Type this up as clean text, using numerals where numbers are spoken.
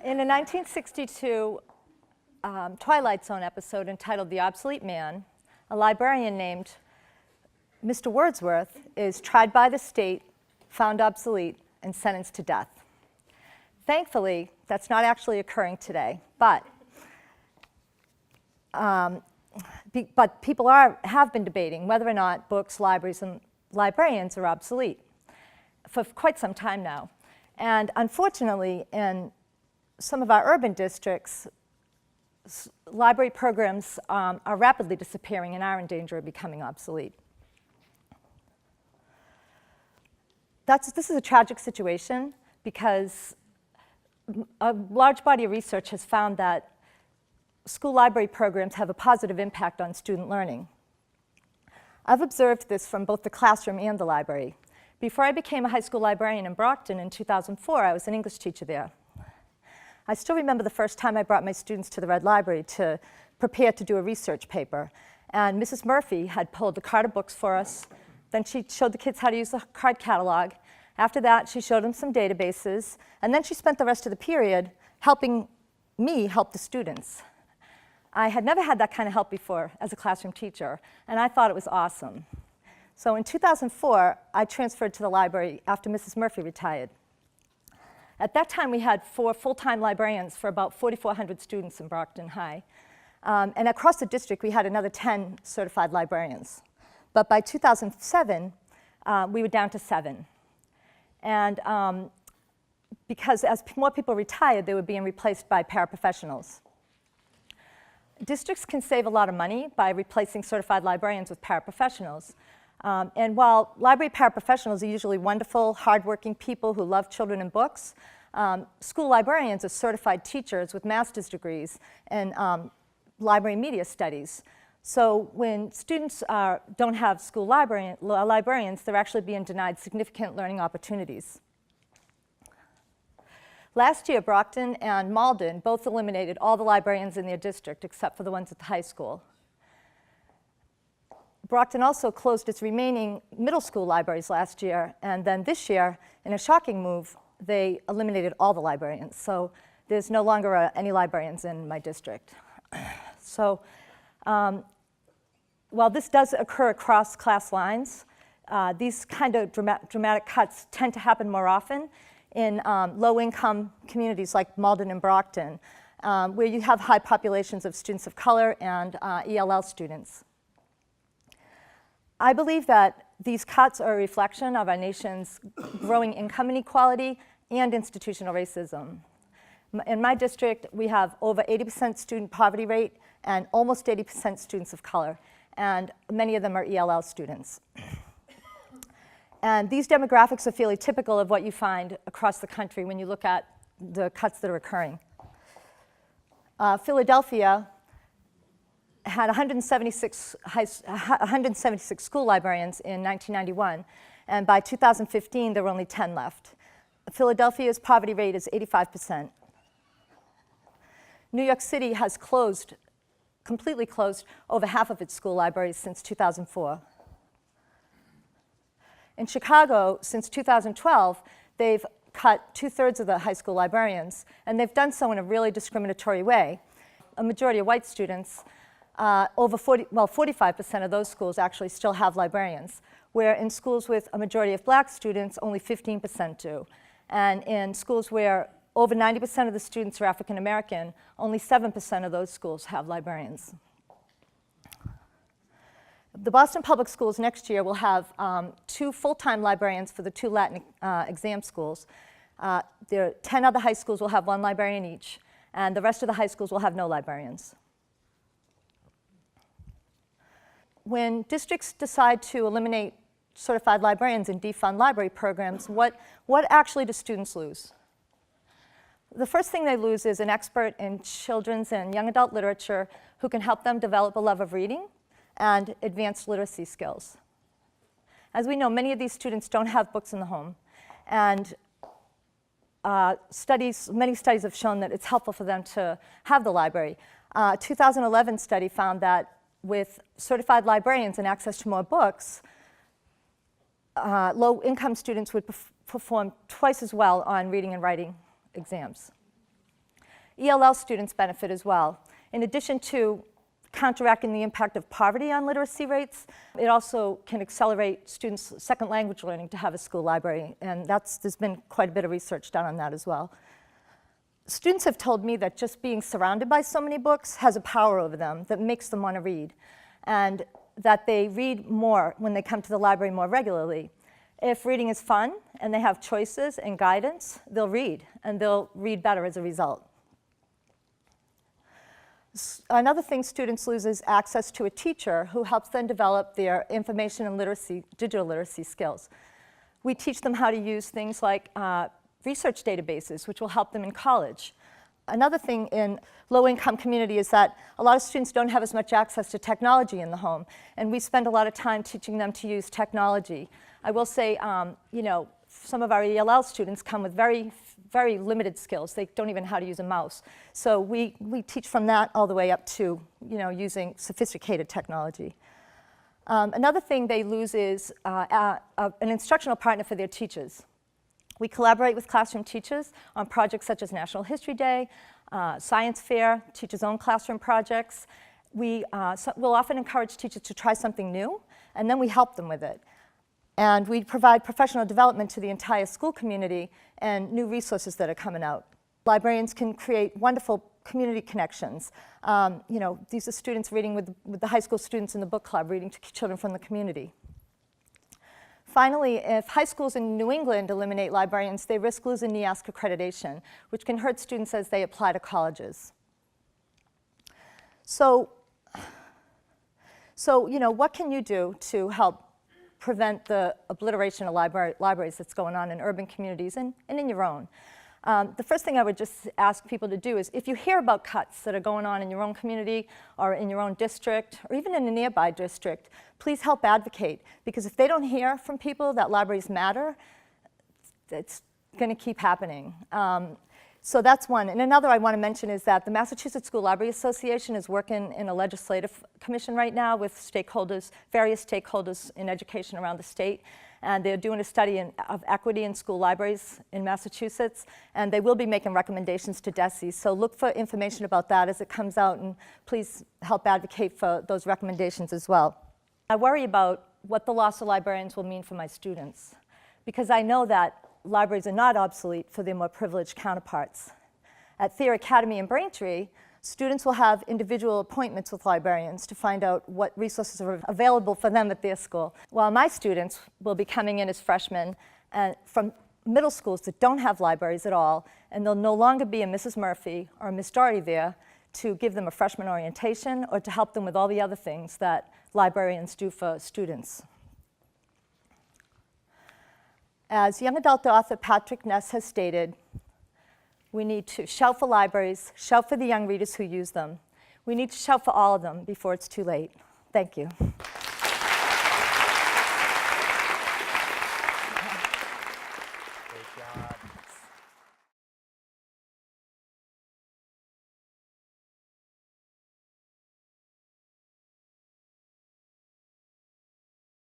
In a 1962 Twilight Zone episode entitled The Obsolete Man, a librarian named Mr. Wordsworth is tried by the state, found obsolete, and sentenced to death. Thankfully, that's not actually occurring today, but people have been debating whether or not books, libraries, and librarians are obsolete for quite some time now. And unfortunately, in some of our urban districts, library programs are rapidly disappearing and are in danger of becoming obsolete. This is a tragic situation because a large body of research has found that school library programs have a positive impact on student learning. I've observed this from both the classroom and the library. Before I became a high school librarian in Brockton in 2004, I was an English teacher there. I still remember the first time I brought my students to the Red Library to prepare to do a research paper. And Mrs. Murphy had pulled a cart of books for us. Then she showed the kids how to use the card catalog. After that, she showed them some databases. And then she spent the rest of the period helping me help the students. I had never had that kind of help before as a classroom teacher, and I thought it was awesome. So in 2004, I transferred to the library after Mrs. Murphy retired. At that time, we had 4 full-time librarians for about 4,400 students in Brockton High. And across the district, we had another 10 certified librarians. But by 2007, we were down to 7. And because as more people retired, they were being replaced by paraprofessionals. Districts can save a lot of money by replacing certified librarians with paraprofessionals. And while library paraprofessionals are usually wonderful, hardworking people who love children and books, school librarians are certified teachers with master's degrees in library media studies. So when students don't have school librarians, they're actually being denied significant learning opportunities. Last year, Brockton and Malden both eliminated all the librarians in their district except for the ones at the high school. Brockton also closed its remaining middle school libraries last year, and then this year, in a shocking move, they eliminated all the librarians. So there's no longer any librarians in my district. So while this does occur across class lines, these kind of dramatic cuts tend to happen more often in low-income communities like Malden and Brockton, where you have high populations of students of color and ELL students. I believe that these cuts are a reflection of our nation's growing income inequality and institutional racism. In my district, we have over 80% student poverty rate and almost 80% students of color, and many of them are ELL students. And these demographics are fairly typical of what you find across the country when you look at the cuts that are occurring. Philadelphia had 176 school librarians in 1991, and by 2015, there were only 10 left. Philadelphia's poverty rate is 85%. New York City has completely closed over half of its school libraries since 2004. In Chicago, since 2012, they've cut 2/3 of the high school librarians, and they've done so in a really discriminatory way. A majority of white students, 45% of those schools actually still have librarians, where in schools with a majority of black students, only 15% do. And in schools where over 90% of the students are African American, only 7% of those schools have librarians. The Boston Public Schools next year will have 2 full-time librarians for the 2 Latin exam schools. 10 other high schools will have 1 librarian each, and the rest of the high schools will have no librarians. When districts decide to eliminate certified librarians and defund library programs, what actually do students lose? The first thing they lose is an expert in children's and young adult literature who can help them develop a love of reading and advanced literacy skills. As we know, many of these students don't have books in the home, and many studies have shown that it's helpful for them to have the library. A 2011 study found that with certified librarians and access to more books, low-income students would perform twice as well on reading and writing exams. ELL students benefit as well. In addition to counteracting the impact of poverty on literacy rates, it also can accelerate students' second language learning to have a school library, and there's been quite a bit of research done on that as well. Students have told me that just being surrounded by so many books has a power over them that makes them want to read, and that they read more when they come to the library more regularly. If reading is fun and they have choices and guidance, they'll read, and they'll read better as a result. Another thing students lose is access to a teacher who helps them develop their information and digital literacy skills. We teach them how to use things like research databases, which will help them in college. Another thing in low-income community is that a lot of students don't have as much access to technology in the home, and we spend a lot of time teaching them to use technology. I will say, some of our ELL students come with very limited skills. They don't even know how to use a mouse. So we teach from that all the way up to using sophisticated technology. Another thing they lose is an instructional partner for their teachers. We collaborate with classroom teachers on projects such as National History Day, Science Fair, Teachers' Own Classroom projects. We'll often encourage teachers to try something new, and then we help them with it. And we provide professional development to the entire school community and new resources that are coming out. Librarians can create wonderful community connections. These are students reading with the high school students in the book club, reading to children from the community. Finally, if high schools in New England eliminate librarians, they risk losing NEASC accreditation, which can hurt students as they apply to colleges. So what can you do to help prevent the obliteration of libraries that's going on in urban communities and in your own? The first thing I would just ask people to do is, if you hear about cuts that are going on in your own community or in your own district or even in a nearby district, please help advocate, because if they don't hear from people that libraries matter, it's going to keep happening. So that's one. And another I want to mention is that the Massachusetts School Library Association is working in a legislative commission right now with stakeholders, various stakeholders in education around the state. And they're doing a study of equity in school libraries in Massachusetts. And they will be making recommendations to DESE. So look for information about that as it comes out, and please help advocate for those recommendations as well. I worry about what the loss of librarians will mean for my students, because I know that libraries are not obsolete for their more privileged counterparts. At Thayer Academy in Braintree, students will have individual appointments with librarians to find out what resources are available for them at their school, while my students will be coming in as freshmen from middle schools that don't have libraries at all, and there'll no longer be a Mrs. Murphy or a Miss Doherty there to give them a freshman orientation or to help them with all the other things that librarians do for students. As young adult author Patrick Ness has stated, we need to shout for libraries, shout for the young readers who use them. We need to shout for all of them before it's too late. Thank you.